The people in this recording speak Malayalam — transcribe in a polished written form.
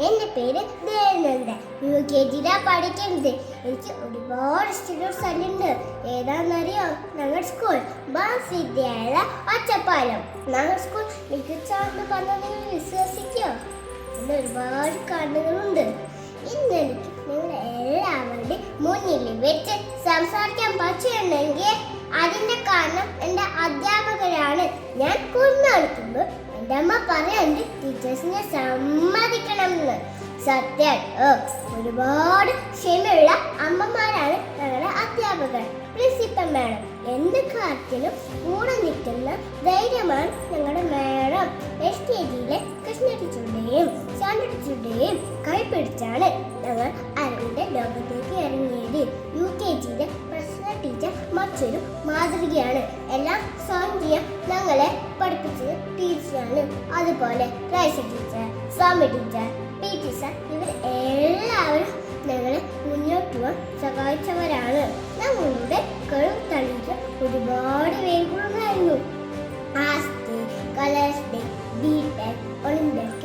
എൻ്റെ പേര് ദയാനന്ദൻ. UKG പഠിക്കുന്നത്. എനിക്ക് ഒരുപാട് ഇഷ്ടമുള്ള സ്ഥലമുണ്ട്. ഏതാണെന്നറിയോ? ഞങ്ങളുടെ സ്കൂൾ ബാസ് വിദ്യാലയ ഒറ്റപ്പാലം. ഞങ്ങളുടെ സ്കൂൾ മികച്ചാണെന്ന് പറഞ്ഞാൽ നിങ്ങൾ വിശ്വസിക്കോ? അതിന് ഒരുപാട് കണ്ണുകളുണ്ട്. ഇന്ന് എനിക്ക് നിങ്ങളുടെ എല്ലാവരുടെയും മുന്നിൽ വെച്ച് സംസാരിക്കാൻ പറ്റുന്നുണ്ടെങ്കിൽ അതിൻ്റെ കാരണം എൻ്റെ അധ്യാപകരാണ്. ഞാൻ കുഞ്ഞെടുക്കുമ്പോൾ എൻ്റെ അമ്മ പറയാണ്ട് ടീച്ചേഴ്സിനെ സമ്മതിക്കണം എന്ന്. സത്യം, ഒരുപാട് ക്ഷമയുള്ള അമ്മമാരാണ് ഞങ്ങളുടെ അധ്യാപകർ. പ്രിൻസിപ്പൽ മാഡം എന്ത് കാര്യത്തിലും കൂടെ നിൽക്കുന്ന ധൈര്യമാണ് ഞങ്ങളുടെ മാഡം. LKGയിലെ കൃഷ്ണ ടീച്ചറുടെയും ശാന്ത ടീച്ചറുടെയും കൈ പിടിച്ചാണ് ഞങ്ങൾ അറിവിന്റെ ലോകത്തേക്ക് ഇറങ്ങിയത്. UKGയിലെ പ്രശ്ന ടീച്ചർ മറ്റൊരു മാതൃകയാണ്. എല്ലാം സ്വയം ചെയ്യാൻ ഞങ്ങളെ പഠിപ്പിച്ചത് ടീച്ചറാണ്. അതുപോലെ റൈസ ടീച്ചർ, സ്വാമി ടീച്ചർ, PT സർ, ഇവർ എല്ലാവരും ഞങ്ങളെ മുന്നോട്ട് പോകാൻ സഹായിച്ചവരാണ്. ഞങ്ങളുടെ കഴിവ് തെളിയിക്കാൻ ഒരുപാട് വേദികളുണ്ടായിരുന്നു. ആസ്തി, കളേഴ്സ് ഡേ, BTech, ഒളിമ്പിക്സ്,